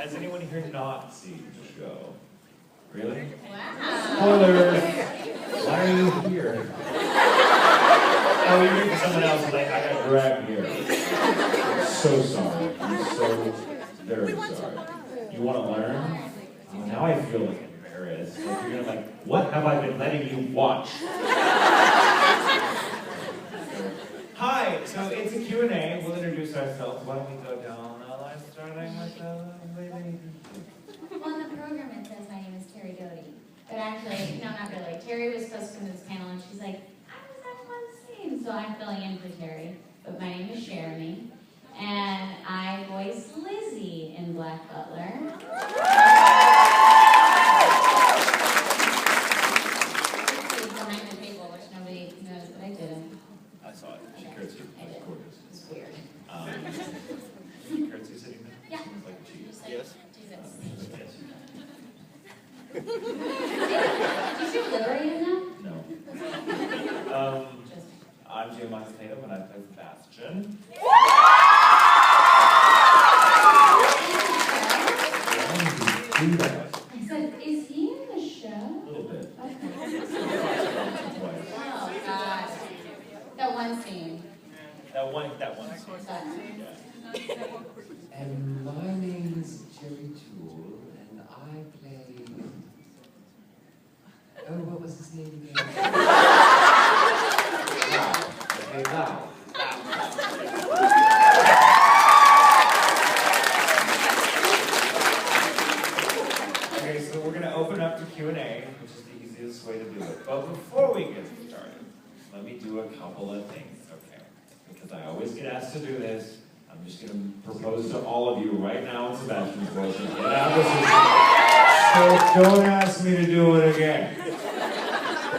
Has anyone here not seen the show? Really? Wow. Spoilers! Why are you here? Oh, you're here for someone else, like, I got dragged here. I'm so sorry. I'm so very sorry. You want to learn? Oh, now I feel like embarrassed. Like, you're gonna like, what have I been letting you watch? Hi, so it's a Q&A. We'll introduce ourselves. Why don't we go down the line, starting with the lady? Well, in the program it says my name is Terry Doty. But actually, no, not really. Terry was supposed to come to this panel and she's like, I was on one scene. So I'm filling in for Terry. But my name is Cherami. And I voice Lizzie in Black Butler. Behind the table, which nobody knows, but I didn't. I saw it. She curtsied. I did. Gorgeous. It's weird. She curtsied sitting there? Yeah. It's like a cheese. Yes. Jesus. Yes. Did you feel liberated now? No. I'm Jewell, Tatum, and I play Sebastian. I said, is he in the show? A little bit. Okay. Twice. Oh, God. That one scene. That one. Sorry. Yeah. And my name's Jewell, and I play... Oh, what was his name again? Wow. Okay, Lau. Okay, so we're going to open up to Q&A, which is the easiest way to do it. But before we get started, let me do a couple of things, okay? Because I always get asked to do this. I'm just going to propose to all of you right now in Sebastian's voice. So don't ask me to do it again.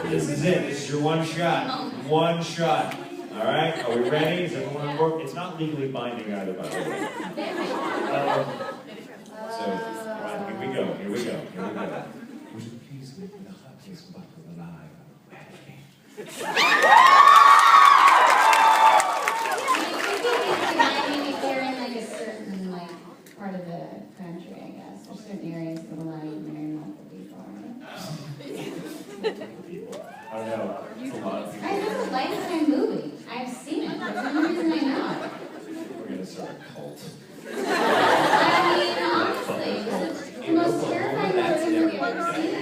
This is it. This is your one shot. One shot. All right? Are we ready? Is everyone on board? It's not legally binding either, by the way. So, all right, here we go. Would you please make the happiest Butler alive? If you're in like a certain part of the country, I guess. There's certain areas that allow you to marry multiple people, right? I don't know. It's a lot of I people. know, Lifetime movie. I've seen it. There's no reason I know. We're going to start a cult. I mean, honestly, it's the most terrifying movie I've ever seen.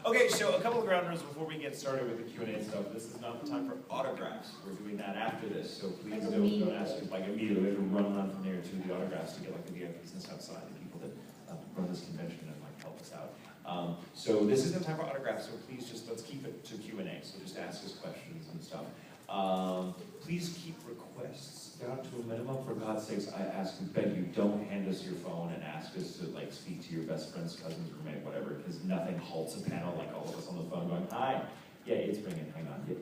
Okay, so a couple of ground rules before we get started with the Q&A stuff. This is not the time for autographs. We're doing that after this, so please don't ask us like immediately. We have to run on from there to the autographs to get like the VIP business outside, the people that run this convention and like help us out. So this isn't time for autographs, so please just let's keep it to Q&A. So just ask us questions and stuff. Please keep requests down to a minimum. For God's sakes, I ask and beg you, don't hand us your phone and ask us to like speak to your best friend's cousin's roommate, whatever, because nothing halts a panel like all of us on the phone going, hi, yeah, it's ringing, hang on. Yeah.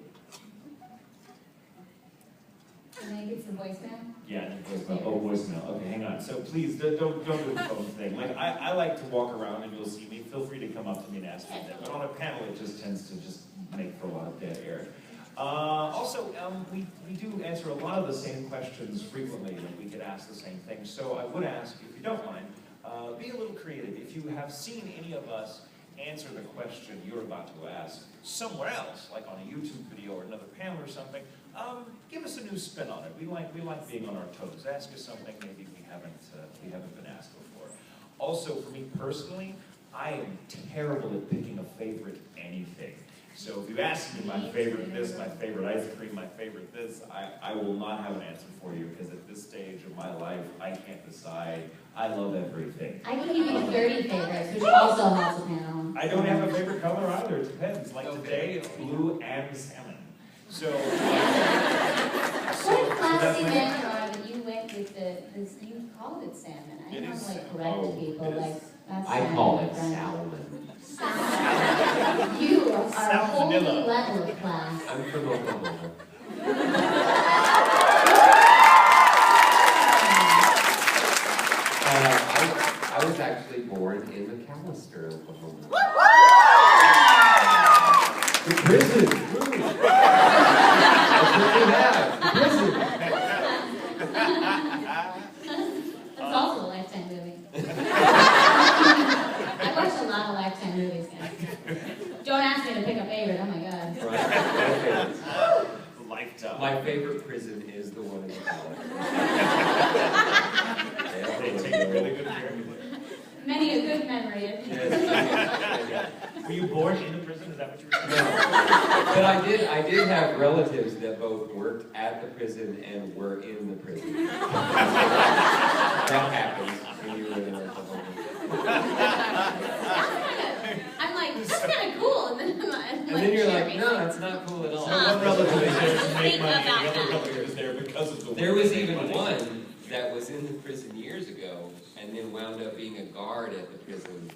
And then it gets the voicemail? Yeah, and then voicemail. Oh, voicemail. Okay, hang on. So please, don't do the phone thing. Like, I like to walk around and you'll see me. Feel free to come up to me and ask me that. But on a panel, it just tends to just make for a lot of dead air. Also, we do answer a lot of the same questions frequently, and we get asked the same things. So I would ask, if you don't mind, be a little creative. If you have seen any of us answer the question you're about to ask somewhere else, like on a YouTube video or another panel or something, give us a new spin on it. We like being on our toes. Ask us something maybe we haven't been asked before. Also, for me personally, I am terrible at picking a favorite anything. So if you ask me my favorite this, my favorite ice cream, my favorite this, I will not have an answer for you because at this stage of my life, I can't decide. I love everything. I can give you 30 favorites, which also helps a panel. I don't have a favorite color either. It depends. Like today, it's blue and salmon. So, What a classy man you are that you went with this, you called it salmon. I normally correct people, like, that's I call it salmon. salmon. You are a whole new Vanilla. level of class. I'm from Oklahoma. I was actually born in McAllister, Oklahoma. The prison! Woo. That's what we have, the prison. That's also a Lifetime movie. I watched a lot of Lifetime movies, guys. Don't ask me to pick a favorite, oh my god. Lifetime. My favorite prison is the one in the college. They take really good care of you. Many a good memory. Were you born in the prison? Is that what you were saying? No. But I did have relatives that both worked at the prison and were in the prison. That happens when you're in Oklahoma. I'm like, this is kind of cool. And then And then you're like, no, it's not cool at all. So one relative is there to make Think money, about the other that. relative is there because of the work. There was they even make. one that was in the prison years ago and then wound up being a guard at the prison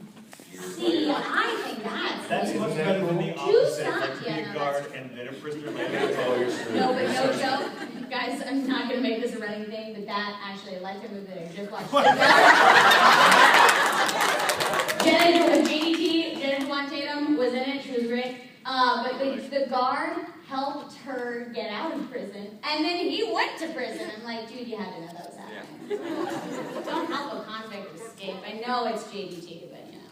years See, later. I think That's cool. much better than the Two opposite, stop- like to be yeah, a no, guard and then a prisoner. Like, oh, you're screwed. No, but no joke. Guys, I'm not going to make this a running thing, but that actually, a Lifetime movie that I just watched. Jenna Tatum was in it. She was great. But the guard helped her get out of prison, and then he went to prison. I'm like, dude, you had to know that was happening. Don't help a convict escape. I know it's JDT, but you know.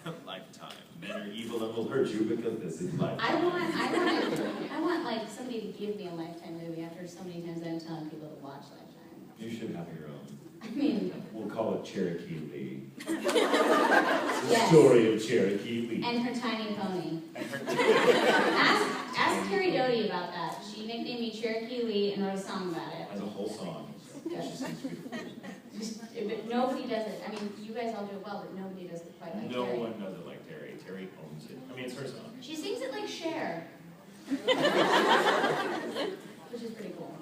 So. Lifetime. Men are evil and will hurt you because this is Lifetime. I want like somebody to give me a Lifetime movie after so many times I'm telling people to watch Lifetime. You should have your own. I mean, We'll call it Cherokee Leigh. The yes. story of Cherokee Leigh. And her tiny pony. Ask Terry Doty about that. She nicknamed me Cherokee Leigh and wrote a song about it. As a whole song. Yeah. She sings beautiful. But nobody does it. I mean, you guys all do it well, but nobody does it quite like No Terry. one does it like Terry. Terry owns it. I mean, it's her song. She sings it like Cher. Which is pretty cool.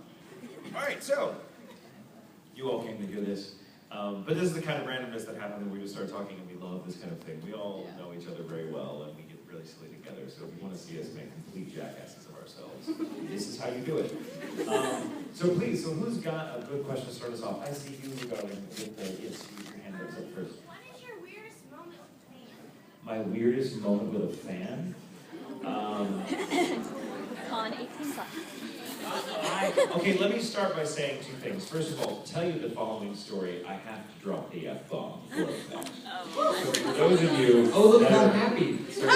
All right, so you all came to hear this. But this is the kind of randomness that happens when we just start talking, and we love this kind of thing. We all know each other very well, and we get really silly together. So if you want to see us make complete jackasses of ourselves, this is how you do it. So please, so who's got a good question to start us off? I see you, darling, with your hand up first. What is your weirdest moment with a fan? My weirdest moment with a fan? On 18 bucks. Okay, let me start by saying two things. First of all, to tell you the following story, I have to drop the F-bomb for a fact. So for those of you... Oh, look that how are- happy. Oh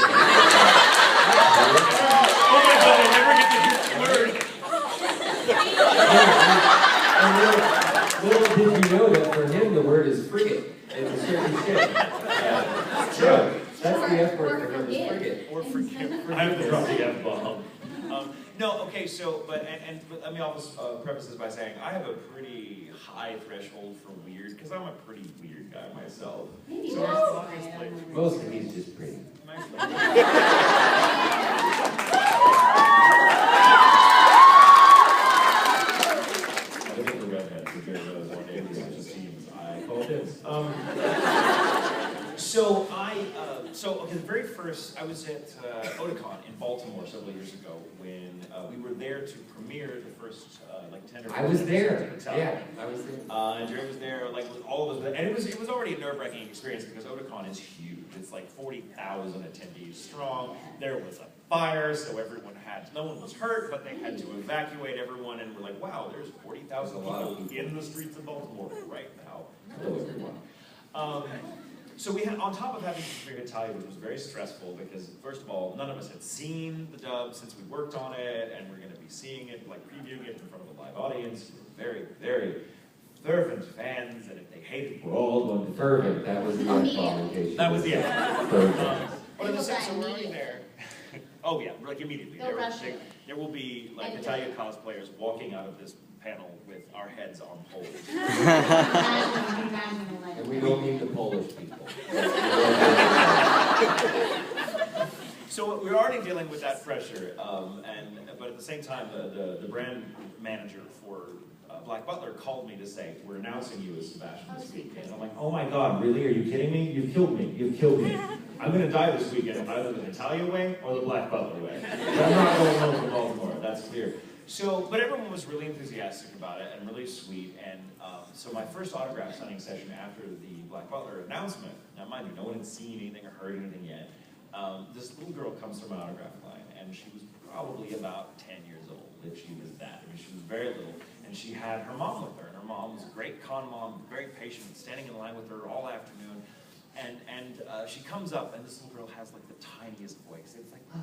my god, I never get to use the word! Little did you know that for him the word is frigate. It's a certain ship. Sure. That's the F word for him is frigate. Or forgive. I have to drop the F-bomb. No, okay, so, but let me also preface this by saying I have a pretty high threshold for weird, because I'm a pretty weird guy myself. Maybe So that's as long why as, I like, don't know. Most of he's just pretty. I look at the redhead, so Gary knows one day these are just teams. I call dibs. So okay, the very first, I was at Oticon in Baltimore several years ago when we were there to premiere the first like 10 or 15 I was there. episodes of Yeah, I was there. and Jerry was there, like with all of us, and it was already a nerve-wracking experience because Oticon is huge. It's like 40,000 attendees strong. There was a fire, so no one was hurt, but they had to evacuate everyone, and we're like, wow, there's 40,000 people in the streets of Baltimore right now. Hello, everyone. So we had, on top of having to premiere Italia, which was very stressful because, first of all, none of us had seen the dub since we worked on it, and we're going to be seeing it, like previewing it in front of a live audience. We're very, very fervent fans, and if they hate it, we're all going to Fervent, that was the F-bomb in case you That was the didn't end. know. Fervent. What are the People sense? So die we're already immediately. there. Oh yeah, like immediately. They'll rush you. There will be like And- Italia cosplayers walking out of this panel with our heads on poles. Imagine, like, And we don't mean the Polish people. So we're already dealing with that pressure, but at the same time, the brand manager for Black Butler called me to say, we're announcing you as Sebastian this weekend. And I'm like, oh my God, really? Are you kidding me? You've killed me. You've killed me. I'm going to die this weekend either the Italia way or the Black Butler way. But I'm not going home from Baltimore, that's clear. So, but everyone was really enthusiastic about it and really sweet. And so my first autograph signing session after the Black Butler announcement, now mind you, no one had seen anything or heard anything yet. This little girl comes from my autograph line, and she was probably about 10 years old, if she was that. I mean, she was very little. And And she had her mom with her, and her mom was a great con mom, very patient, standing in line with her all afternoon. And she comes up, and this little girl has like the tiniest voice. It's like, and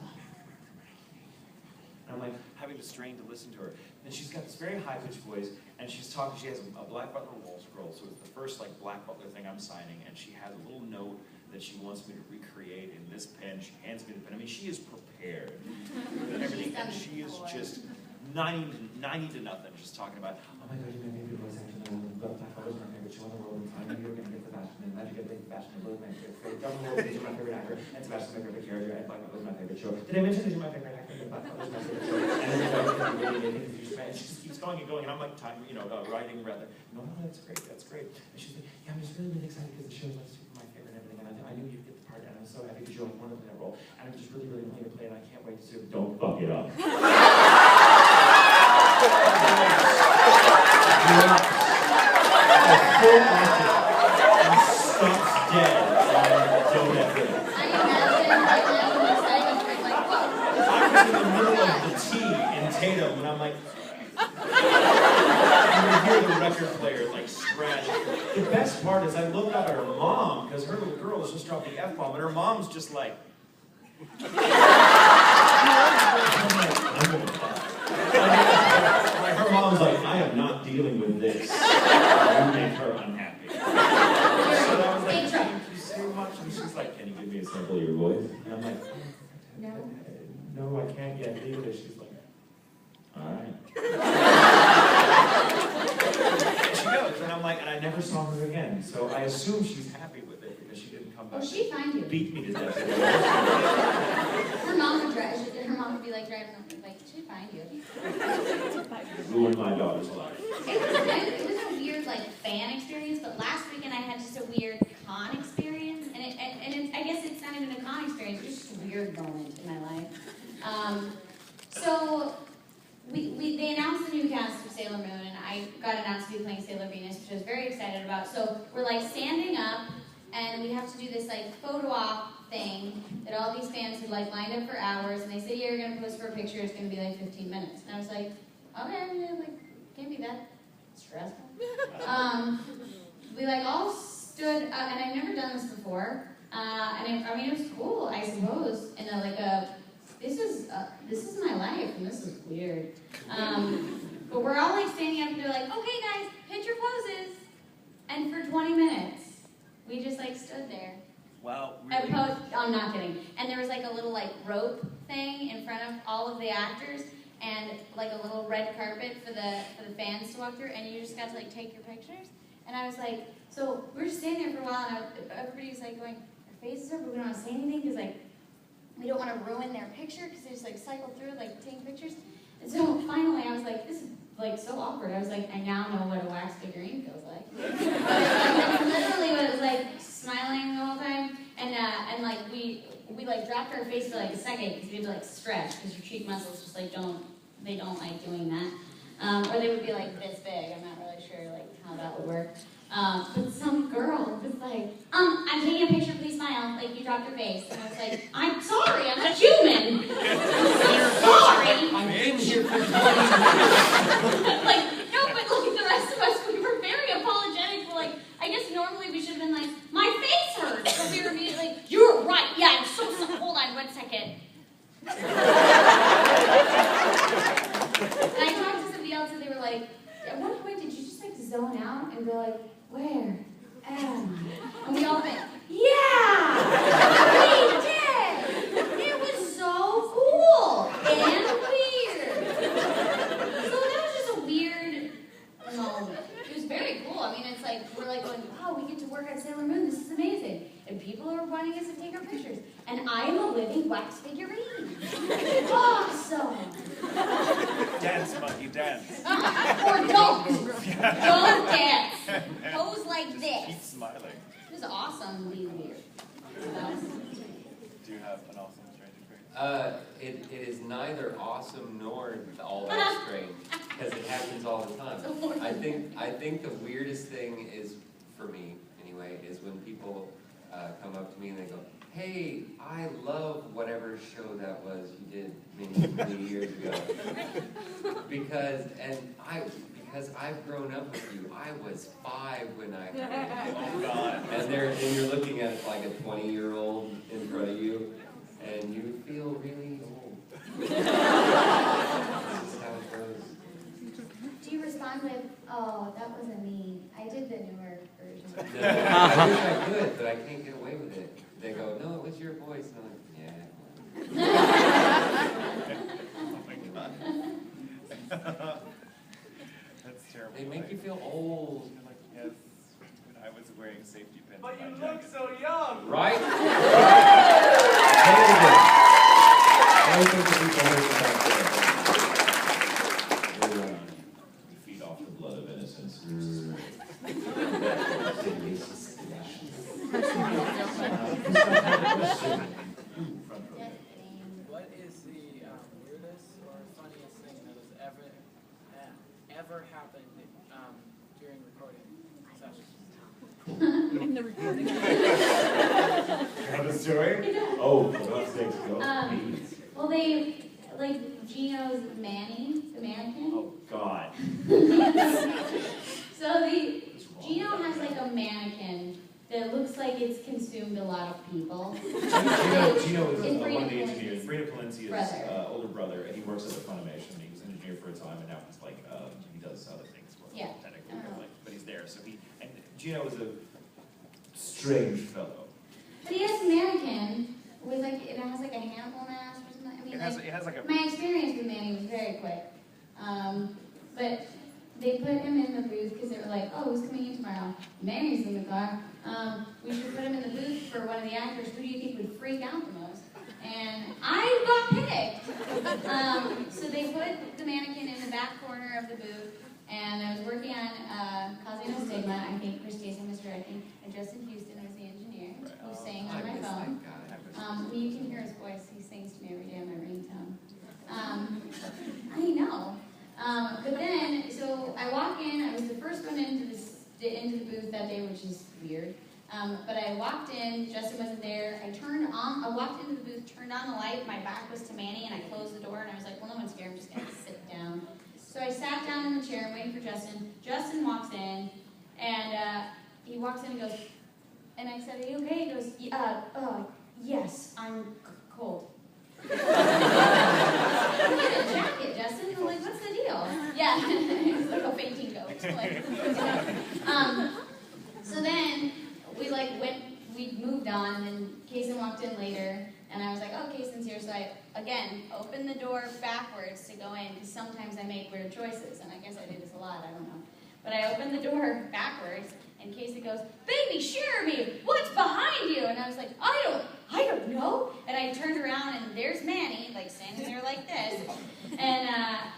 I'm like having to strain to listen to her. And she's got this very high-pitched voice, and she's talking. She has a black Butler wall scroll, so it's the first like black Butler thing I'm signing. And she has a little note that she wants me to recreate in this pen. She hands me the pen. I mean, she is prepared and everything, and she is just 90 to nothing, just talking about, oh my God, you made me voice actor, and Black Butler's my favorite show in the world, and finally you're going to get the fashion, and now you get the fashion, and Lou's my favorite, John Lewis is my favorite actor, and Sebastian's my favorite character, and Black Butler's my favorite show. Did I mention that you're my favorite actor, and Black Butler's my favorite show? And then and she just keeps going and going, and I'm like, writing rather, no, that's great. And she's like, yeah, I'm just really excited because the show is like super my favorite and everything, and I knew you'd get the part, and I'm so happy because you wanted to play that role, and I'm just really wanting to play it, and I can't wait to see it. Don't fuck it up. Stops dead. Don't have it. I imagine excited for like, whoa. I was in the middle of the T in Tatum, and I'm like, you can hear the record player like scratch. The best part is I looked up at her mom, because her little girl has just dropped the F-bomb, and her mom's just like, her mom's like, I am not dealing with this. You make her unhappy. So I was like, thank you so much. And she's like, can you give me a sample of your voice? And I'm like, no, I can't yet. Leave it. She's like, all right. And she goes, and I'm like, and I never saw her again. So I assume she's happy with it because she didn't come back. Oh, she'd find you. Beat me to death. Her mom would be like driving them, like, she'd find you. Ruined my daughter's life. It was a weird, like, fan experience, but last weekend I had just a weird con experience, and I guess it's not even a con experience, it's just a weird moment in my life. So they announced the new cast of Sailor Moon, and I got announced to be playing Sailor Venus, which I was very excited about. So we're like standing up, and we have to do this like photo op thing that all these fans had like lined up for hours, and they said, yeah, you're gonna pose for a picture, it's gonna be like 15 minutes. And I was like, okay, yeah, like, can't be that stressful. We like all stood up, and I've never done this before, and I mean, it was cool, I suppose, in this is my life, and this is weird. But we're all like standing up, and they're like, okay guys, picture poses. And for 20 minutes, we just like stood there. Wow, really? I'm not kidding. And there was like a little like rope thing in front of all of the actors, and like a little red carpet for the fans to walk through, and you just got to like take your pictures. And I was like, so we're just standing there for a while, and everybody was like going, our faces are, but we don't want to say anything because like we don't want to ruin their picture because they just like cycle through like taking pictures. And so finally I was like, this is like so awkward. I was like, I now know what a wax figurine feels like. That's literally what it was like, smiling the whole time. And like we like dropped our face for like a second because we had to like stretch because your cheek muscles just like don't like doing that. Or they would be like this big. I'm not really sure like how that would work. But some girl was like, I'm taking a picture, please smile. Like, you dropped your face. And I was like, I'm sorry, I'm a human. I'm sorry. I'm in here for 20 minutes. Like, no, but like the rest of us, we were very apologetic. We're like, I guess normally we should have been like, my face hurts. But we were being like, you're right. Yeah, I'm so sorry. Hold on 1 second. And I talked to somebody else and they were like, at one point did you just like zone out and go like, where am I? And we all went, yeah! We did! It was so cool and weird. So that was just a weird moment. It was very cool. I mean, it's like, we're like going, wow, we get to work on Sailor Moon. This is amazing. And people are wanting us to take our pictures. And I am a living wax figurine. Awesome! Dance, monkey, dance. Or don't! Don't dance! Pose like this. Keep smiling. This is awesomely weird. Do you have an awesome strange experience? It is neither awesome nor all that strange, because it happens all the time. I think the weirdest thing is, for me anyway, is when people come up to me and they go, hey, I love whatever show that was you did many years ago. Because because I've grown up with you. I was 5 when I heard it. Oh God. And you're looking at like a 20-year-old in front of you, and you feel really old. This is how it goes. Do you respond with, oh, that wasn't me. I did the newer version. No, I wish I could, but I can't get away with it. They go, no, it was your voice. And I'm like, yeah. Oh my God. That's terrible. They make you feel old. You're like, yes, when I was wearing safety pins. But in you my look jacket. so young. Right? I think the people who We feed off the blood of innocence. What is the weirdest or funniest thing that has ever happened during recording sessions? In the recording. Have a story? Oh, for God's sakes, go. Please. Well, they, like, Gino's Manny, the mannequin. Oh, God. So Gino has like a mannequin that looks like it's consumed a lot of people. Gino is It's one of the Frida engineers. Frida Palenci's brother. Older brother, and he works at the Funimation. He was an engineer for a time, and now he's like, he does other things. Yeah. Technically, but he's there. So and Gino is a strange fellow. But he has a mannequin with like, it has like a Hannibal mask or something. I mean, It has like a. my experience with Manny was very quick. But they put him in the booth because they were like, oh, who's coming in tomorrow? Manny's in the car. We should put him in the booth for one of the actors. Who do you think would freak out the most? And I got picked. So they put the mannequin in the back corner of the booth, and I was working on Causing No Stigma. I think Chris Jason was directing, and Justin Houston was the engineer who sang on my phone. Well, you can hear his voice. He sings to me every day on my ringtone. I know. But then, so I walk in. I was the first one into the booth that day, which is weird. But I walked in. Justin wasn't there. I walked into the booth, turned on the light. My back was to Manny, and I closed the door. And I was like, well, no one's here. I'm just gonna sit down. So I sat down in the chair. I'm waiting for Justin. Justin walks in, and he walks in and goes. And I said, are you okay? He goes, yes, I'm cold. Get a jacket, Justin. I'm like, what's the deal? Yeah, it's like a fainting goat. Like, so then we moved on, and then Kaysen walked in later, and I was like, oh, Kaysen's here. So I, again, opened the door backwards to go in, because sometimes I make weird choices, and I guess I do this a lot, I don't know. But I opened the door backwards, and Casey goes, baby, Cherami, what's behind you? And I was like, I don't know. And I turned around, and there's Manny, like, standing there like this. And I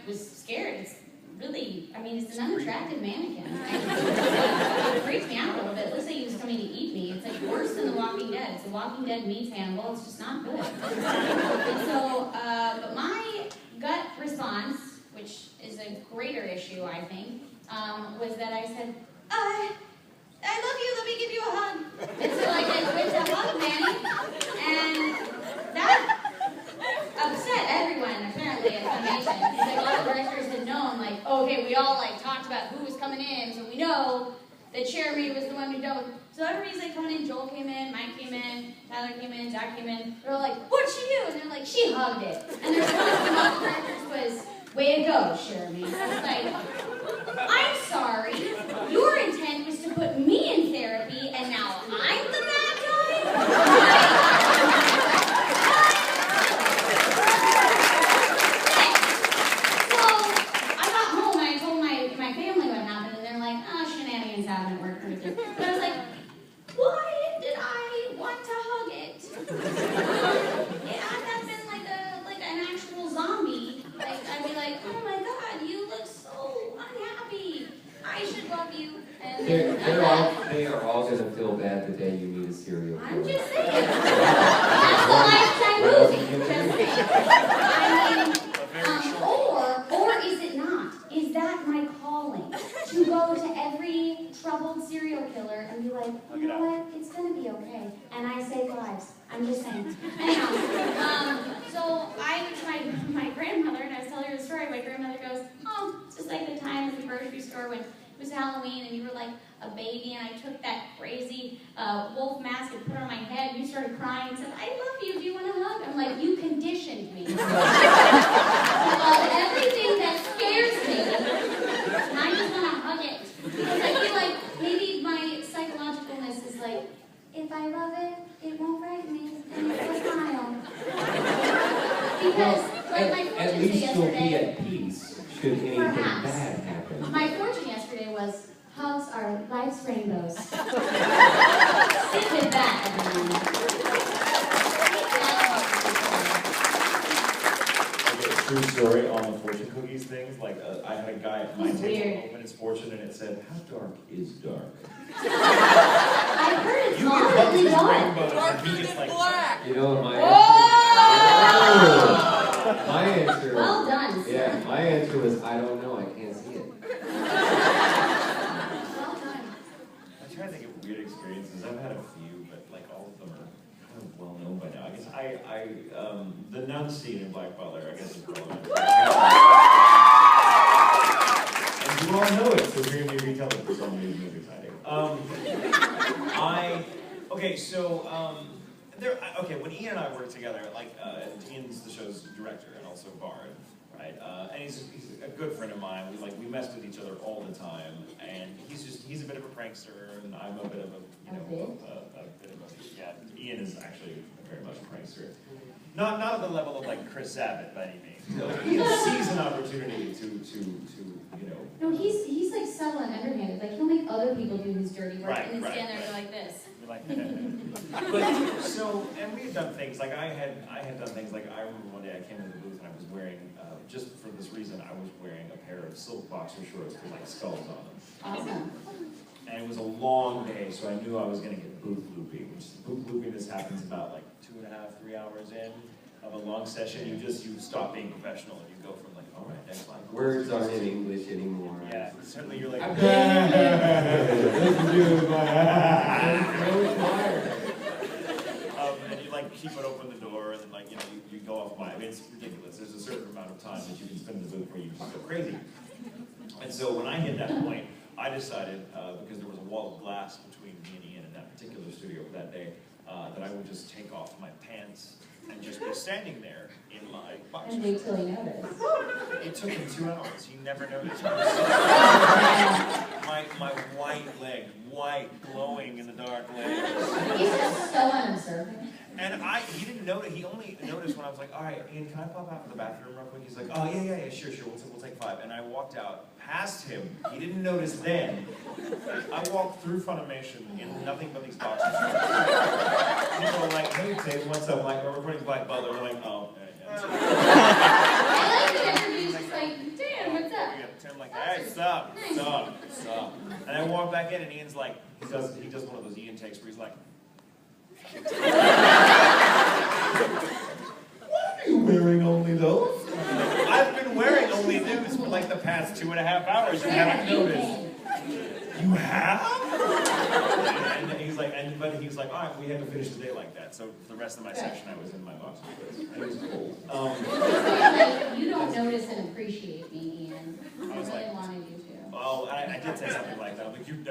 was scared. It's really, it's an unattractive mannequin. It freaks me out a little bit. It looks like he was coming to eat me. It's like worse than The Walking Dead. It's The Walking Dead meets Hannibal. It's just not good. And so, but my gut response, which is a greater issue, I think, was that I said, I love you, let me give you a hug. And so I went to hug Manny, and that upset everyone, apparently, at Funimation. Because all the directors had known, like, okay, we all talked about who was coming in, so we know that Cherami was the one who dealt with. So everybody's coming in. Joel came in, Mike came in, Tyler came in, Zach came in. They're all like, what'd she do? And they're like, she hugged it. And their response from all the directors was, way to go, Cherami. I was like, I'm sorry. Your intent was to put me in therapy, and now I'm the bad guy? So I got home, and I told my family what happened, and they're like, shenanigans haven't worked with you. But I was like, why did I want to hug it? Had that been like an actual zombie, I'd be like, oh my God, you look so unhappy. I should love you. And they are all going to feel bad the day you meet a serial killer. I'm just saying. That's the lifetime movie. Just saying. Or is it not? Is that my calling? To go to every troubled serial killer and be like, you know what? It's going to be okay. And I save lives. I'm just saying. Anyhow, so my grandmother, and I was telling her the story, my grandmother goes, oh, it's just like the time at the grocery store when it was Halloween and you were like a baby and I took that crazy wolf mask and put it on my head and you started crying and said, I love you, do you want a hug? I'm like, you conditioned me. Everything that scares me, and I just want to hug it. Because I feel like maybe my psychologicalness is like, if I love it, it won't frighten me, and it will smile. Because, like my At fortune least you'll be yesterday, at peace should anything Perhaps. bad happen. my fortune yesterday was, hugs are life's rainbows. Sit with that, everyone. Okay, true story on the fortune cookies things. Like, I had a guy at my It's table weird. open his fortune and it said, how dark is dark? I heard it's You get hugs moderately as dark. rainbows and he gets like, black! You know what my Oh! answer? My answer. Well done, sir. Yeah, my answer was I don't know. I can't see it. Well done. I'm trying to think of weird experiences. I've had a few, but like all of them are kind of well known by now. I guess the nun scene in Black Butler, I guess is relevant. And you all know it, so hearing me retell it for some reason is exciting. When Ian and I work together, like, Ian's the show's director and also Bard, right? And he's a good friend of mine. We mess with each other all the time, and he's a bit of a prankster, and I'm a bit of Ian is actually very much a prankster. Not at the level of like Chris Sabat by any means. No, he sees an opportunity to No, he's like subtle and underhanded. Like he'll make other people do his dirty work Right, and then right, stand there and right. go like this. But so, and we had done things like I had done things like I remember one day I came into the booth and I was wearing just for this reason I was wearing a pair of silk boxer shorts with like skulls on them. Awesome. And it was a long day, so I knew I was going to get booth loopy. Booth loopiness happens about like 2.5, 3 hours in of a long session. You stop being professional and you go from like, all right, next line. Words aren't in English anymore. Yeah, certainly you're like. I'm And you like keep it open the door, and then like you go off my. I mean, it's ridiculous. There's a certain amount of time that you can spend in the booth where you just go crazy. And so when I hit that point, I decided because there was a wall of glass between me and Ian in that particular studio that day, that I would just take off my pants and just be standing there in my boxers. And wait till he noticed. It took him 2 hours. He never noticed. My white leg, glowing in the dark leg. He's just so unobservant. And he didn't notice. He only noticed when I was like, all right, Ian, can I pop out to the bathroom real quick? He's like, oh, yeah, sure, we'll take 5. And I walked out past him. He didn't notice then. I walked through Funimation in nothing but these boxers. People are like, hey, Tatum, what's up? I'm like, we're recording Black Butler. They're like, oh, yeah. I like the interviews. It's like, Dan, what's up? I'm like, hey, sup. And I walk back in, and Ian's like, he does one of those Ian takes where he's like, why are you wearing only those? I've been wearing only those for like the past 2.5 hours. You haven't noticed. You have? And he's like, all right, we had to finish the day like that. So for the rest of my section, I was in my boxers. And it was cold. Like, you don't notice and appreciate me, Ian. I was really like, wanted you to. Oh, I did say something like that. I'm like, you've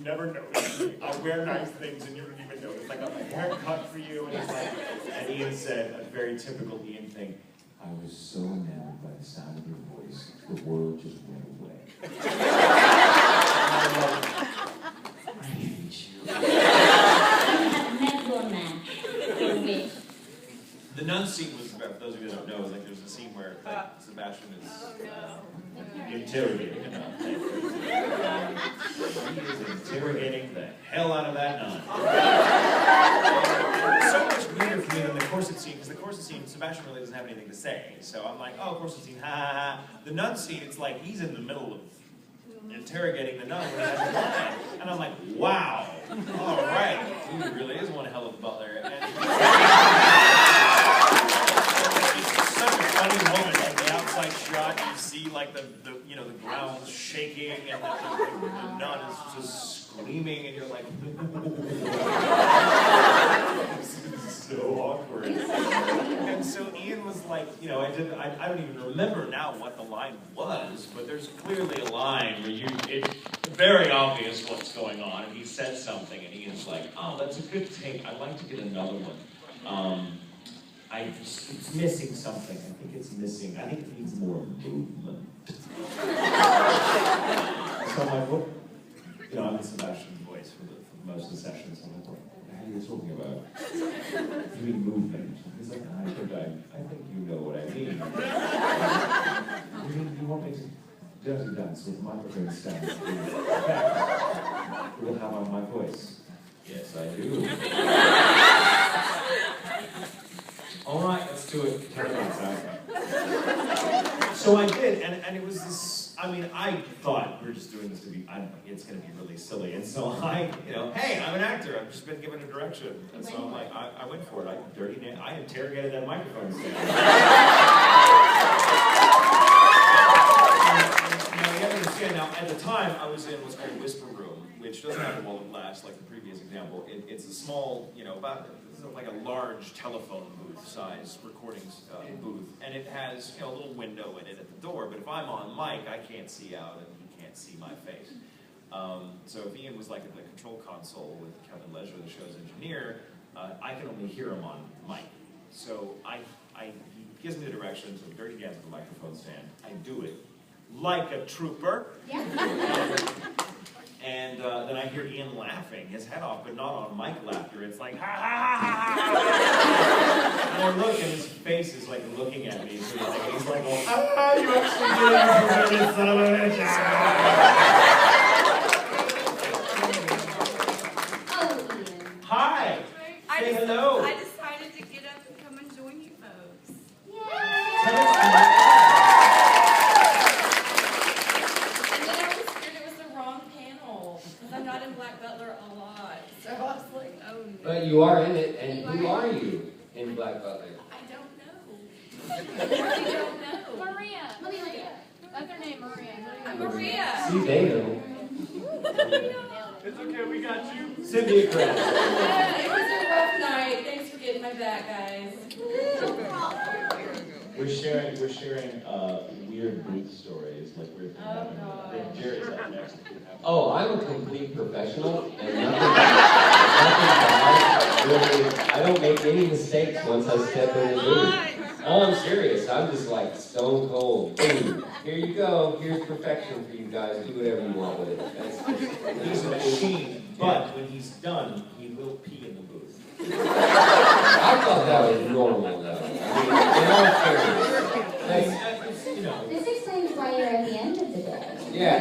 never noticed me. I wear nice things and you don't even notice. I got my hair cut for you, and it's like, and Ian said a very typical Ian thing. I was so enamored by the sound of your voice, the world just went away. And I'm like, I hate you. Mental match. The nun scene was, for those of you that don't know, is like there's a scene where like, Sebastian is interrogating a nun. He is interrogating the hell out of that nun. So much weirder for me than the corset scene, because the corset scene, Sebastian really doesn't have anything to say. So I'm like, oh, corset scene, ha ha ha. The nun scene, it's like he's in the middle of interrogating the nun when he has a line. And I'm like, wow, all right, he really is one hell of a butler. And it's such a funny moment, like the outside shot, you see like the ground shaking, and the nun is just screaming, and you're like, this is so awkward. And so Ian was like, you know, I don't even remember now what the line was, but there's clearly a line where it's very obvious what's going on, and he says something, and Ian's like, oh, that's a good take, I'd like to get another one. It's missing something, I think it needs more movement. So I'm like, what? You know, I'm in Sebastian's voice for most of the sessions. I'm like, what the hell are you talking about? You mean movement? He's like, I think you know what I mean. You want me to dirty dance with microphone stands? Will have on my voice. Yes, I do. All right, let's do it. So I did, and it was this, I mean, I thought we were just doing this to be, it's going to be really silly. And so hey, I'm an actor. I've just been given a direction. And so I'm like, I went for it. I interrogated that microphone stand. Now, you have to understand, now, at the time, I was in what's called a whisper room, which doesn't have a wall of glass like the previous example. It's a small, about like a large telephone booth size recordings booth, and it has a little window in it at the door, but if I'm on mic, I can't see out and he can't see my face. So if Ian was like at the control console with Kevin Leisure, the show's engineer, I can only hear him on mic. So he gives me the directions with dirty dance with the microphone stand. I do it like a trooper. Yeah. And then I hear Ian laughing his head off, but not on mic laughter. It's like, ha ha ha ha ha. And I look, and his face is like looking at me. So he's like, oh, you actually did it, son of a bitch. Oh, Ian. Hi. Say hello. I decided to get up and come and join you folks. Yay! I'm not in Black Butler a lot, so I was like, oh no. But you are in it, and who are you in Black Butler? I don't know. I don't know. Maria. That's her name, Maria. I'm Maria. See, they know. It's okay, we got you. Cynthia Kress. Yeah, it was a rough night. Thanks for getting my back, guys. We're sharing weird booth stories, like weird things happening. God. Jerry's up next. Oh, I'm a complete professional, and nothing bad. Really, I don't make any mistakes once I step in the booth. Oh, I'm serious. I'm just like stone cold. Boom. Here you go. Here's perfection for you guys. Do whatever you want with it. He's a machine, but when he's done, he will pee in the booth. I thought that was normal, though. I mean, in all fairness. This explains why you're at the end of the day. Yeah.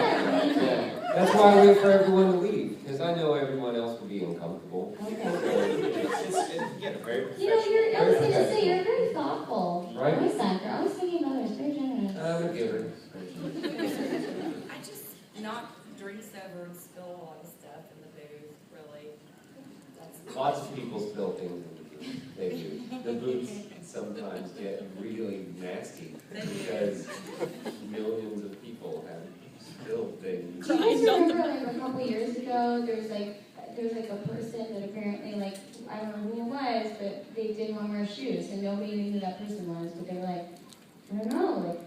That's why I wait for everyone to leave, because I know everyone else will be uncomfortable. Okay. Very I was going to say, you're very thoughtful. Right? Voice actor. Always thinking of others. Very generous. I'm a giver. I just knock drinks over and spill a lot of stuff in the booth, really. Lots of people spill things in the booth. They do. The booths sometimes get really nasty because millions of people have spilled things. Do you guys remember, like, a couple years ago, there was like a person that apparently, like, I don't know who it was, but they didn't want to wear shoes, and nobody knew who that person was, but they were like, I don't know, like,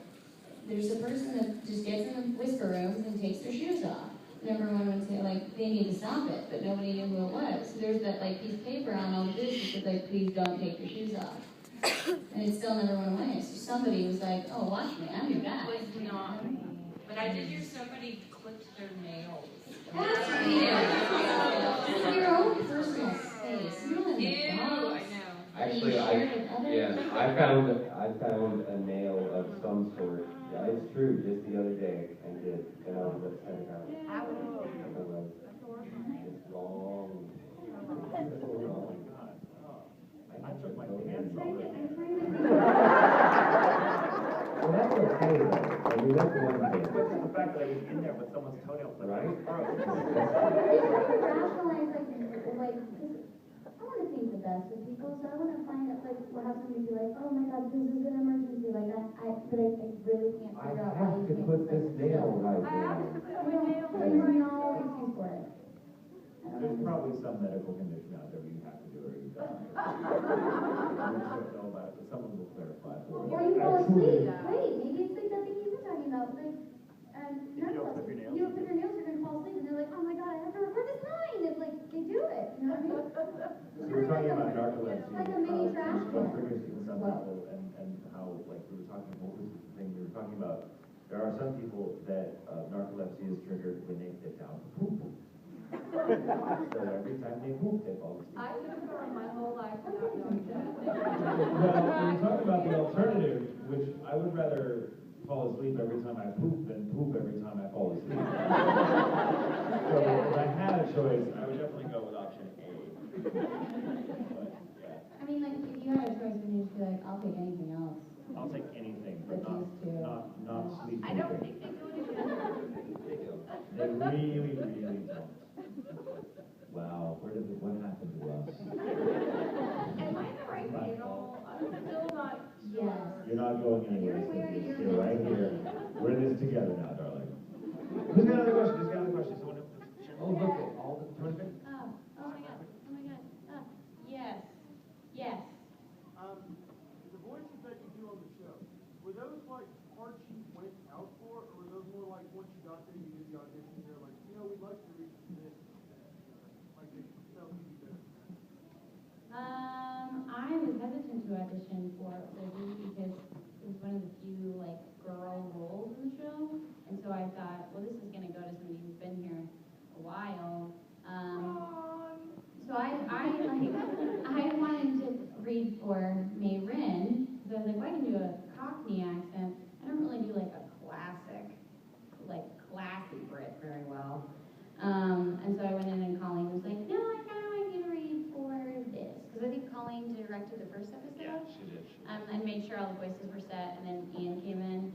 there's a person that just gets in the whisper rooms and takes their shoes off. And everyone would say, like, they need to stop it, but nobody knew who it was. So there's that, like, piece of paper on all the booths that said, like, please don't take your shoes off. And it still never went away. So somebody was like, oh, watch me, I'm your guy. It was not me. But I did hear somebody clipped their nails. That's weird. It's your own personal space. You don't Ew, have I dogs. know. Actually, I found a nail of some sort. Yeah, it's true. Just the other day, and I was upset about it. It's long. I took my hands off it. Well, that's okay, though. I mean, that's the one thing. It's the fact that I was in there with someone's toenail clipped. Right? Did you ever rationalize, like, I want to think the best of people, so I want to find out, like, we'll have somebody be like, oh my God, this is an emergency, like, but I really can't figure out I why have you to can't put this nail right I now. have to put my nail right now. There's no excuse for it. There's probably some medical condition out there where you have to do it or you die. don't know about it, but someone will clarify for me. Or you fall asleep, great, maybe it's like that thing you've been talking about, like, You don't clip your nails? You don't clip your nails, you're gonna fall asleep, and they're like, oh my god, I have to record this line, it's like, they do it, you know what I mean? So we're talking about narcolepsy. Like a mini trash What can. triggers in some people, and how, like, we were talking, what was the thing we were talking about? There are some people that narcolepsy is triggered when they sit down to poop. So every time they poop, they fall asleep. I could have gone my whole life without knowing that. Well, we talked about the alternative, which I would rather fall asleep every time I poop than poop every time I fall asleep. So if I had a choice, I would definitely go with option A. But, yeah, I mean, like, if you had a choice, then you'd just be like, I'll take anything else. I'll take anything, but But these two. not sleep. I don't think they go together. They do. They really don't. Wow, what happened to us? Am I in the right panel? I'm still not Yes. sure. You're not going anywhere, You're where Cynthia. you're You're right here. We're in this together now, darling. Who's got another question? Who's got another question? Someone else? Oh, look at all the, do you want to pick? Oh my god, oh my god, yes, yes. The voices that you do on the show, were those like parts you went out for, or were those more like once you got there, you did the audition, they're like, you know, we'd like to reach this, like they felt you be better? I was hesitant to audition for Leigh because it was one of the few like girl roles in the show, and so I thought, well, this is gonna go to somebody who's been here a while. So I wanted to read for May Rin, because I was like, well, I can do a Cockney accent. I don't really do like a classy Brit very well. And so I went in and Colleen was like, no, I kind of want you to read for this. Because I think Colleen directed the first episode. Yeah, she did. And made sure all the voices were set, and then Ian came in.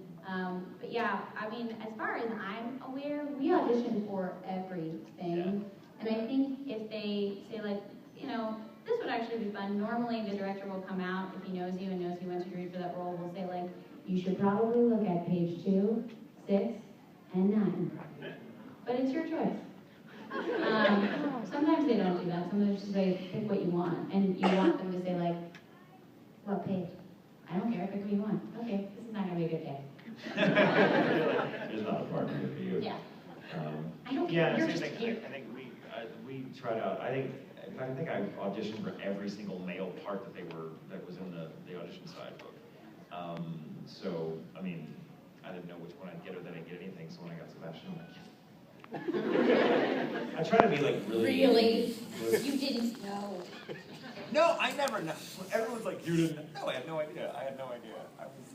But yeah, I mean, as far as I'm aware, we audition for everything. And I think if they say like, you know, this would actually be fun. Normally the director will come out, if he knows you and knows you wants you to read for that role, will say like, you should probably look at page 2, 6, and 9. But it's your choice. Sometimes they don't do that. Sometimes just say, pick what you want. And you want them to say like, what page? I don't care, pick what you want. Okay, this is not gonna be a good day. There's not a part of it for you. Yeah. I don't Yeah, care, you're same just thing. here. I think we tried out. In fact, I think I auditioned for every single male part that was in the audition side book. So I mean, I didn't know which one I'd get or that I'd get anything. So when I got Sebastian, I'm like, I try to be like really. You didn't know. No, I never know. Everyone's like, you didn't. No, I had no idea. I had no idea. I was.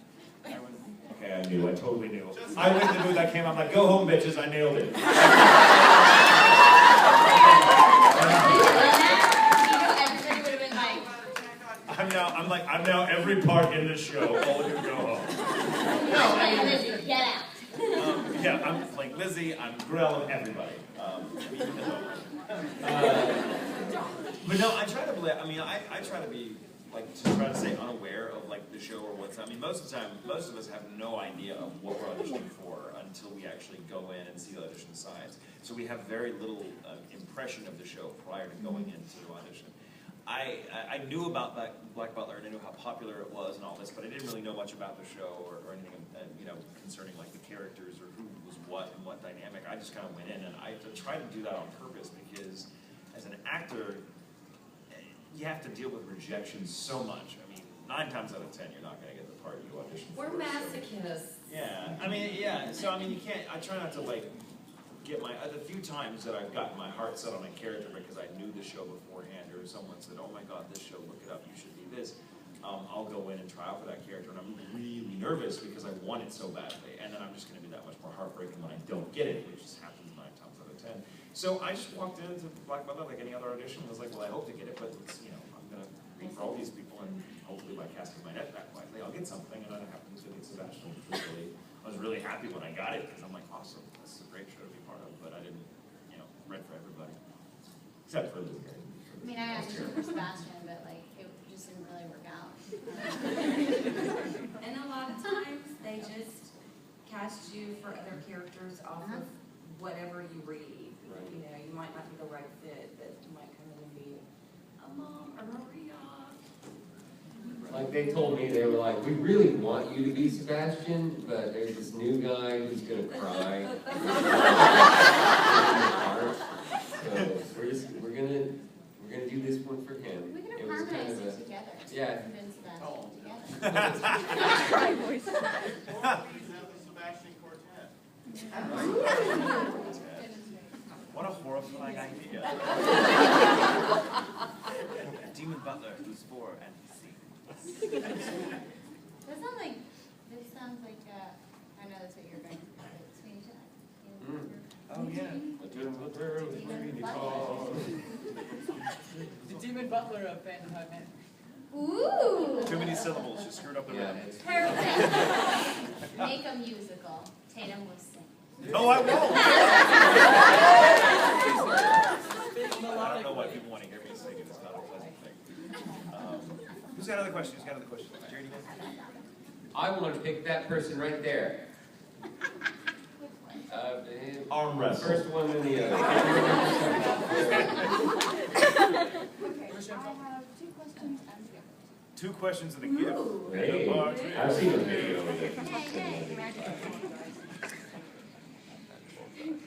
Okay, I knew. I totally knew. I went to the booth. I came. I'm like, go home, bitches. I nailed it. Everybody would have been like, I'm now every part in the show. All of you go home. no, Lizzie, get out. Yeah, I'm playing Lizzie. I'm Grell and everybody. But no, I try to believe. I mean, I try to be like to try to stay unaware of like the show or what's. I mean, most of the time, most of us have no idea of what we're auditioning for until we actually go in and see the audition signs. So we have very little impression of the show prior to going into the audition. I knew about Black Butler and I knew how popular it was and all this, but I didn't really know much about the show or anything, you know, concerning like the characters or who was what and what dynamic. I just kind of went in and I tried to do that on purpose because as an actor, you have to deal with rejection so much. I mean, 9 times out of 10, you're not going to get the part you audition for. We're masochists. Yeah, I mean, yeah. So I mean, you can't. I try not to like get the few times that I've gotten my heart set on a character because I knew the show beforehand, or someone said, "Oh my God, this show, look it up. You should be this." I'll go in and try out for that character, and I'm really nervous because I want it so badly, and then I'm just going to be that much more heartbroken when I don't get it, which just happens 9 times out of 10. So I just walked into Black Butler like any other audition and was like, "Well, I hope to get it, but it's, you know, I'm going to read for all these people, and hopefully by casting my net back wisely, I'll get something." And then I happened to get Sebastian, which I was really happy when I got it because I'm like, awesome, this is a great show to be part of, but I didn't, you know, read for everybody. Except for Leigh. I mean, I auditioned for Sebastian, but like, it just didn't really work out. And a lot of times, they just cast you for other characters off of whatever you read. You know, you might not be the right fit, but you might come in and be a mom or Maria. Like they told me, they were like, we really want you to be Sebastian, but there's this new guy who's gonna cry. So we're gonna do this one for him. We could It was kind harmonize of it a, together. yeah. Convince them Oh. together. Cry voice. What a horrifying idea. A demon butler who's for NPC. This sounds like, I know that's what you're going to do. Sweeney Todd. Oh, yeah. The demon butler of Phantom Man. Ooh! Too many syllables, you screwed up the Yeah, rhythm. it's Perfect. Make a musical. Tatum will sing. No, I won't! I don't know why people want to hear me sing, it's not a pleasant thing. Who's got other questions? Jerry, do you I want to pick that person right there. Arm wrestle. First one and the other. Okay, I have 2 questions and a gift. 2 questions and a gift. Hey, I've seen a video of it.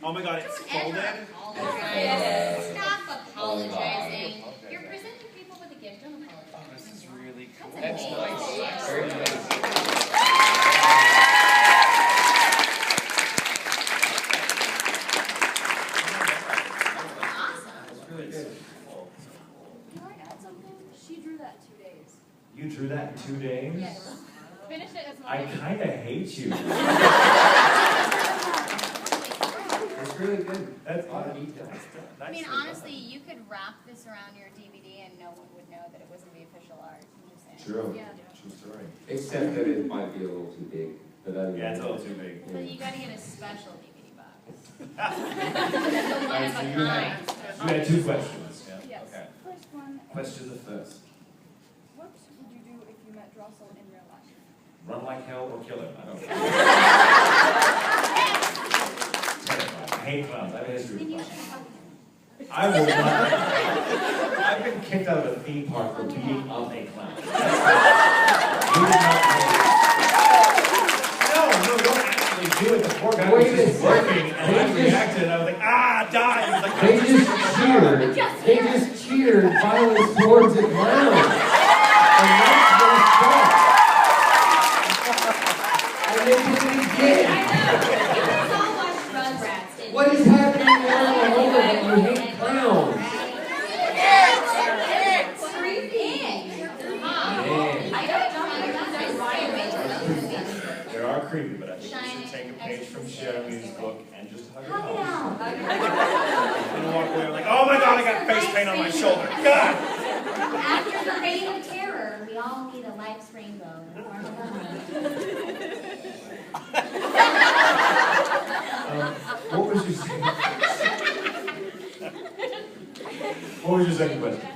Oh my god, it's folded? Apologize. Stop apologizing. You're presenting people with a gift. Don't apologize. Oh, this is really cool. That's nice. Very nice. It's really good. Can I add something? She drew that in 2 days. You drew that in 2 days? Yes. Finish it as I kind of hate you. It's really good. That's A lot of detail. I mean, honestly, you could wrap this around your DVD and no one would know that it wasn't the official art. I'm just saying. True. Yeah. True story. Except that it might be a little too big. But that Yeah, it's a little too big. But you gotta get a special DVD box. Alright, One of so a you kind. had 2 questions. Yeah. Yes. Okay. First one. Question the first. What would you do if you met Drossel in real life? Run like hell or kill him? I don't know. Terrifying. I hate clowns. I have a history with clowns. I will not. I've been kicked out of a theme park for beating up a clown. We did not no, don't actually do it. The poor guy was just working, and I reacted, and I was like, ah, die! He was like, They just cheered violence towards a clown. And that's what's fun. And they did it again. What is happening in Oklahoma that you hate clowns? There are creepy, but I think you should take a page from Cherami's book and just hug it out. And walk away like, oh my god, I got face paint on my shoulder. God! After the reign of terror, we all need a life's rainbow in the form of a hug. What was your second What was your second question?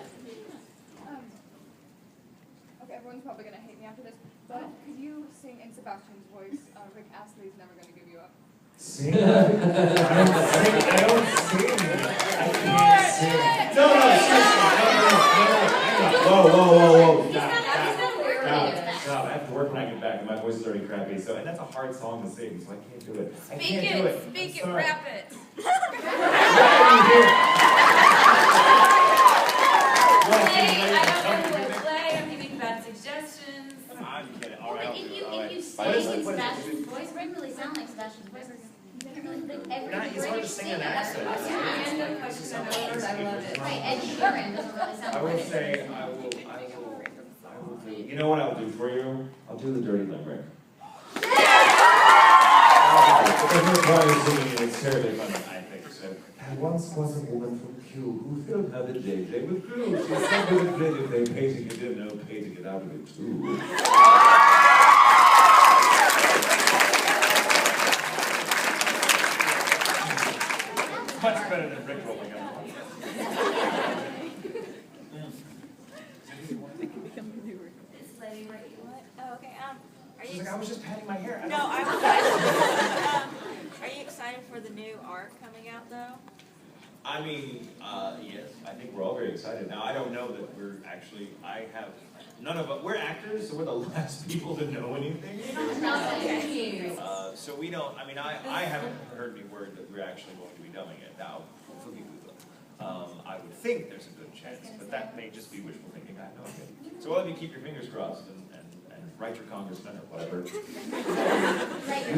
Okay, everyone's probably gonna hate me after this, but could you sing in Sebastian's voice? Rick Astley's Never Gonna Give You Up. Sing? I don't sing. I can't sing. No, seriously. Whoa. Stop. I have to work when I get back, and my voice is already crappy, and that's a hard song to sing, so I can't do it. Speak it, rap it. Play, I'm giving bad suggestions. I'm kidding. All right. If you sing in Sebastian's voice, it wouldn't really sound like Sebastian's voice. It's hard to sing an accent. Right, Ed Sheeran doesn't really sound I will like say, I will do. You know what I'll do for you? I'll do the dirty limerick. It doesn't require singing, and it's terribly funny, I think. So, there once was a woman from Kew who filled her the JJ with glue. She said with a grin if they pay to get in, no pay to get out of it too. Much better than Rick rolling up. This lady right you what? Oh, okay. Are She's you like, I was just patting my hair. No, I'm Are you excited for the new art coming out though? I mean, yes, I think we're all very excited. Now, I don't know that we're actually, I have none of us, we're actors, so we're the last people to know anything. So we don't, I mean, I haven't heard any word that we're actually going to be dubbing it. Now, I would think there's a good chance, but that may just be wishful thinking. I have no idea. So all of you keep your fingers crossed and write your congressman or whatever.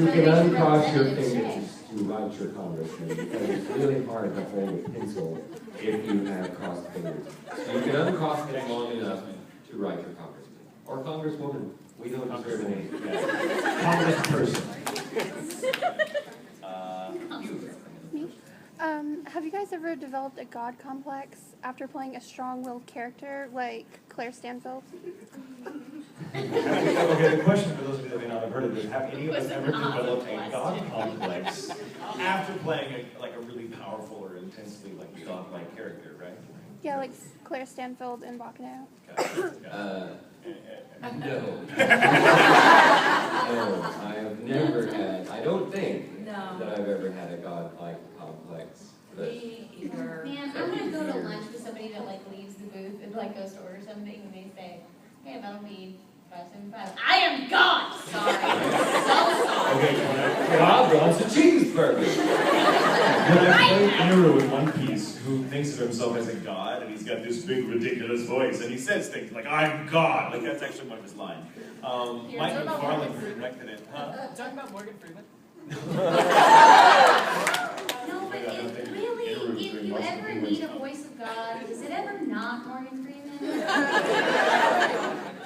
You can uncross your fingers to write your congressman because it's really hard to hold a pencil if you have crossed fingers. So you can uncross them long enough to write your congressman. Or congresswoman. We don't discriminate. Congressperson. Have you guys ever developed a God complex after playing a strong-willed character like Claire Stanfield? Okay, the question for those of you that may not have heard of this, have any of us ever developed a God complex after playing a really powerful or intensely God-like character, right? Yeah, like Claire Stanfield in Bacano. No. No, I have never had, I don't think that I've ever had a God-like complex. Me either. Man, I want to go to lunch with somebody that leaves the booth and goes to order something and they say, "Hey, that'll be $5.75. I am God! Sorry. So sorry. Okay, God wants a cheeseburger. I played Eru in One Piece who thinks of himself as a god and he's got this big ridiculous voice and he says things like, "I'm God." Like that's actually one of his lines. Mike McFarlane directed it. Talking about Morgan Freeman? No, but really, if you ever need a voice of God, is it ever not Morgan Freeman?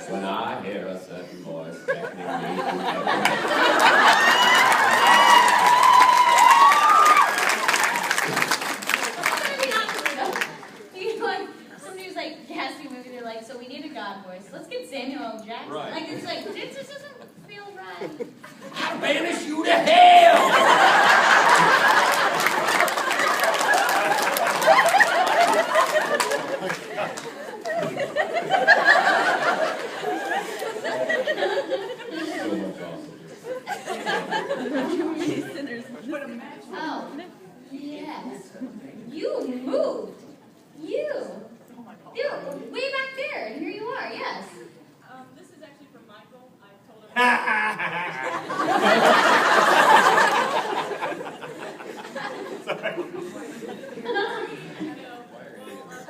When I hear a certain voice beckoning me to somebody was casting a movie, they're like, "So we need a God voice. Let's get Samuel L. Jackson." Right. This just doesn't feel right. I banish you to hell! Oh, yes. You moved. You. Dude, way back there, and here you are, yes. This is actually from Michael. I told him.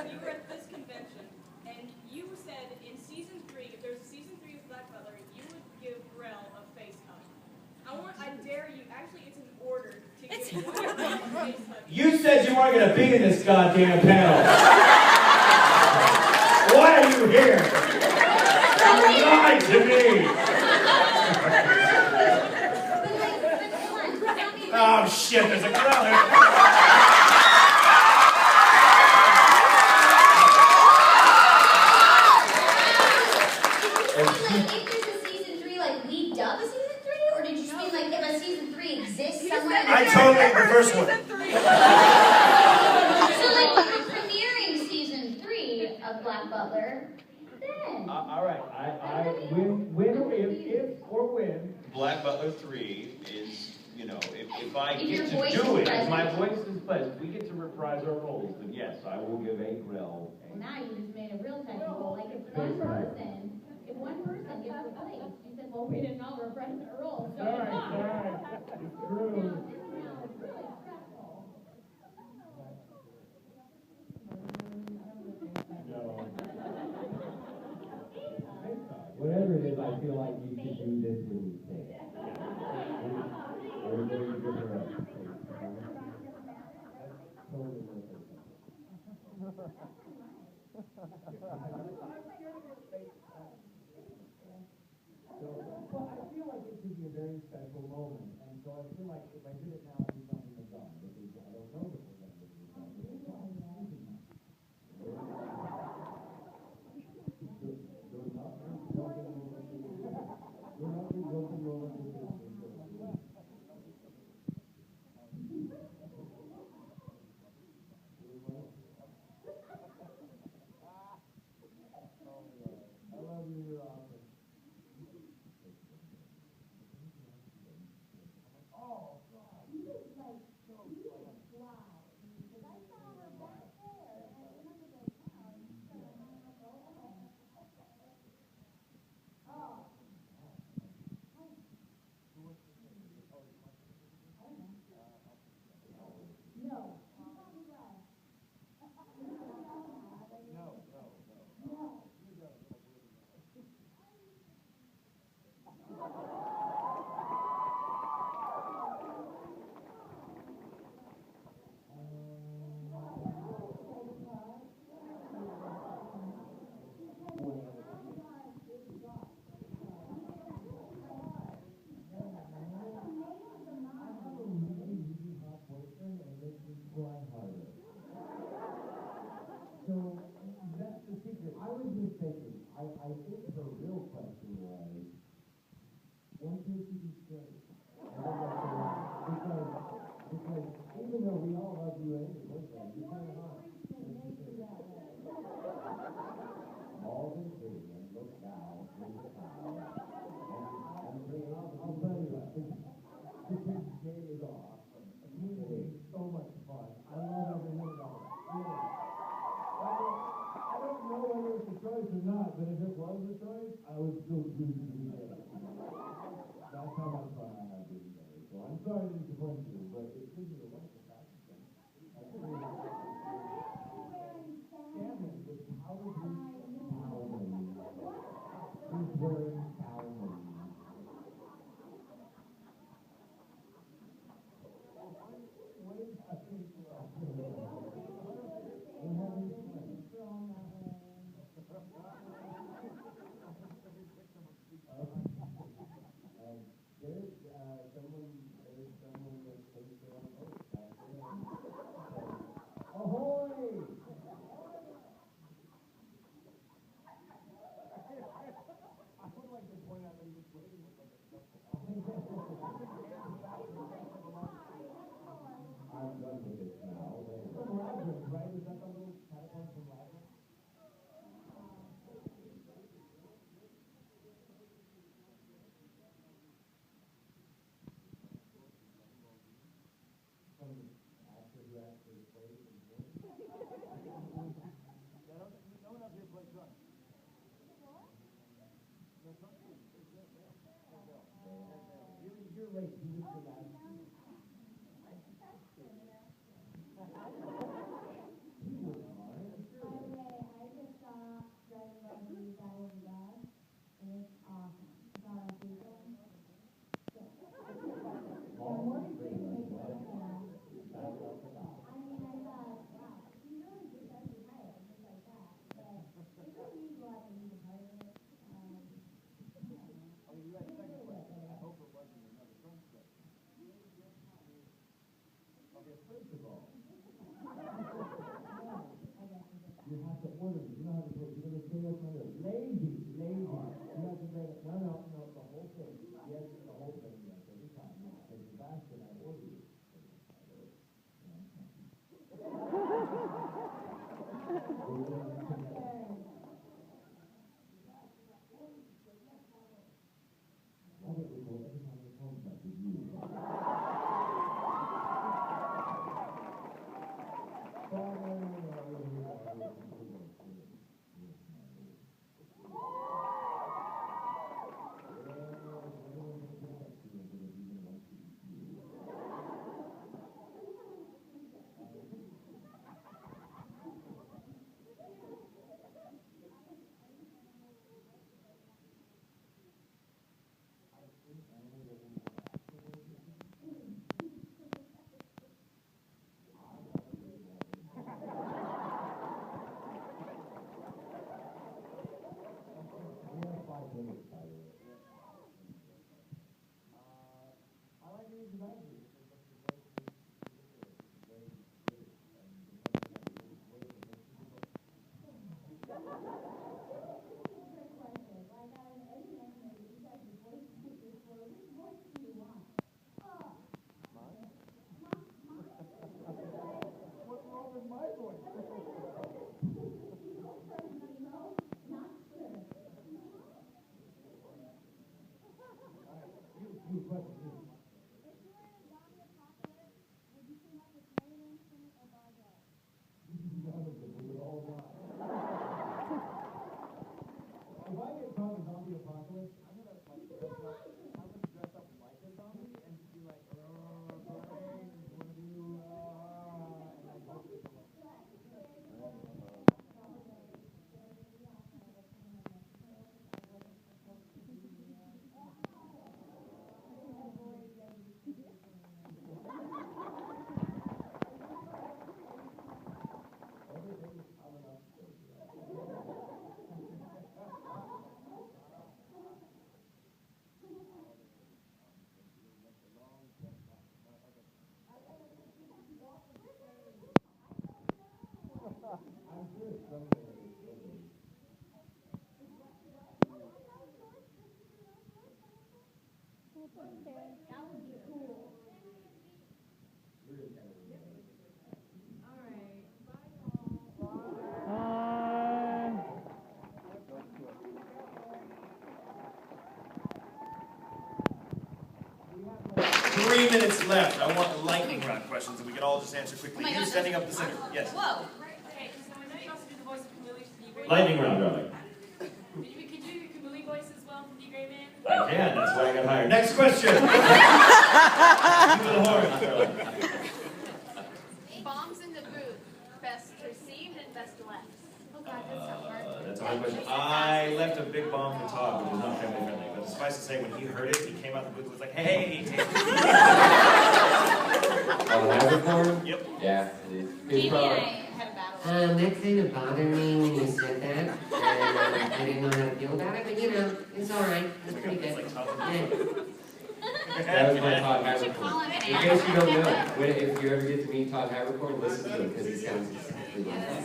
You were at this convention, and you said in season 3, if there's a season 3 of Black Butler, you would give Rel a face hug. I dare you. Actually, it's an order to give one a face hug. You said you weren't going to be in this goddamn panel. Why are you here? You lied to me. Oh shit, there's a girl here. I totally the first one. So we're premiering season 3 of Black Butler. Then. All right. When Black Butler 3 is, if I If get your to voice do is it, present. if my voice is pleasant, if we get to reprise our roles, then yes, I will give a grill. Well, now you just made a real technical. If one person gets replaced, you said, "Well, we didn't all reprise our roles." So Sorry. It's true. Whatever it is, I feel like you should do this when you sing. Everybody give her up. Totally worth it. Well, I feel like it should be a very special moment, and so I feel like if I did it now, I'd do something that's done, because I don't know that we're going to do something. thinking, I think her real question was, why can't you be straight? Because even though we all love you and your boyfriend, you can't hide. All been pretty and look now in the cloud. And I'll tell you, the big day is off. It is so much fun. I love every minute of it. Really. I don't know whether it's a choice or not, but if it was a choice, I would still choose to be gay. That's how much fun I have being gay. So I'm sorry to disappoint you, but it gives me a wonderful fashion sense. Salmon with powdered wheat salmon. He's wearing salmon. There's someone that thinks they're on a boat back there. Ahoy! I would like to point out that he was waiting with like a couple. I'm done with this now. From Labyrinth, right? Is that the little catapult from Labyrinth? From the actor who actually plays in the movie? No one up here plays drums. No, drums. You're late. You missed the last one. He was fine, sure. By the way, I just saw Driving Love Movie That Was Love, and it's awesome. It's on Tatum. All pretty much what? I mean, I thought, wow, he really deserves the title, just like that. But it's really unusual I can be a part of it. I don't know. Oh, you had a second question. I hope it wasn't another drum set. Okay, first of all, you have to order it. You know how to say, you're going to say that's my name. Lazy. You have to say, no, the whole thing. Yes, the whole thing, yes, every time. Because you've asked and I ordered it. I get recalled every time the phone touches you. I like reading the magazine. What's wrong with my voice? You question me. If you were in a zombie apocalypse, would you team up with Marilyn, Sumit, or Barbara? None of them. We would all die. If I get caught in a zombie apocalypse, I'm gonna like dress up. I'm gonna dress up like a zombie and be like, brain, what do you, and I hope they come up. everything is coming up straight. I'm sure it's somewhere in the That would be cool. Time. 3 minutes left. I want lightning round questions that we can all just answer quickly. Oh my You God, standing up the center. Yes. Whoa. Okay, so I know you also do the voice of Camille from the Great Lightning round, darling. Could you do the Camille voice as well from the Great Man? I can. That's why I got hired. Next question. Give me the horn, darling. Bombs in the booth. Best received and best left. Oh God, that's so hard. That's a hard question. I left a big bomb for Todd, which is not family friendly. But suffice to say, when he heard it, he came out the booth and was like, "Hey, Tatum." Oh, the hazard form? Yep. Yeah, it is. It's Jamie probably- and I had a battle. That kind of bothered me when you said that, and I didn't know how to feel about it, but you know, it's alright, it's pretty It's good. like Todd. Yeah. That was my Todd You should call Havercorn. him In an case you don't know, if you ever get to meet Todd Havercorn, listen to him because he sounds exactly like that.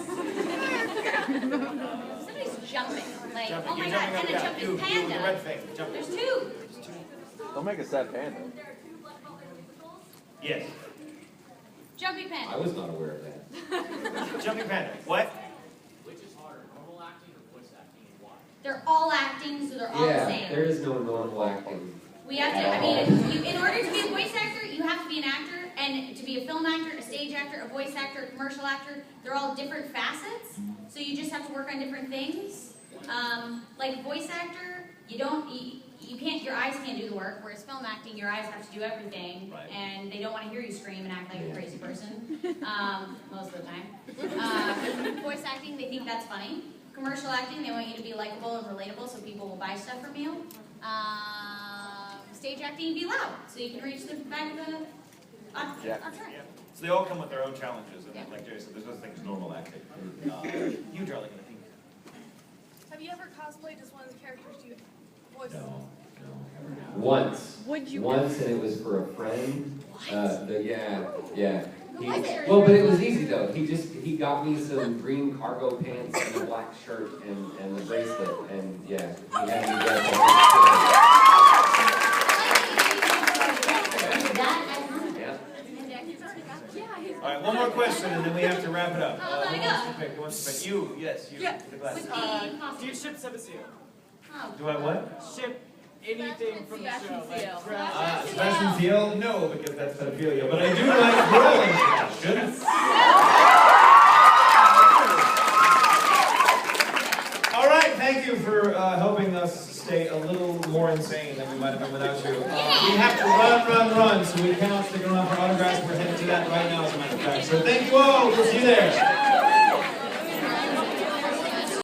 Somebody's jumping. Like, Jumping. oh my You're God, jumping up, and a yeah. jumping You with the panda. red thing. Jumping. There's two. Don't make a sad panda. Yes. Jumping I panda. was not aware of that. Jumping panda. What? Which is harder, normal acting or voice acting, and why? They're all acting, so they're all the Yeah, same. there is no normal acting. We have to, I mean, in order to be a voice actor, you have to be an actor, and to be a film actor, a stage actor, a voice actor, a commercial actor, they're all different facets, so you just have to work on different things. Like voice actor, you can't, your eyes can't do the work, whereas film acting, your eyes have to do everything, Right. and they don't want to hear you scream and act like a crazy person, most of the time. Voice acting, they think that's funny. Commercial acting, they want you to be likable and relatable, so people will buy stuff from you. Stage acting, be loud, so you can reach the back of the audience. Yeah. So they all come with their own challenges, and like Jerry said, there's no such thing as normal acting. You, darling, I think. Have you ever cosplayed as one of the characters you voiced? No. Once. Would you? Once, and it was for a friend. Yeah. Who was it? Well, but it was easy though. He got me some green cargo pants and a black shirt and the bracelet, and yeah, he had me dress up. Yeah. All right, one more question, and then we have to wrap it up. Oh, Who my wants God. to pick? Who wants to pick? You, yes, you. Yeah. with the With glasses. the costume. Do you ship Sebastian? Oh. Do I what? Ship anything from the show, like dress. Sebastian Thiel? No, because that's pedophilia. But I do like grilling questions. All right, thank you for helping us stay a little more insane than we might have been without you. We have to run, so we cannot stick around for autographs. We're headed to that right now, as a matter of fact. So thank you all. We'll see you there.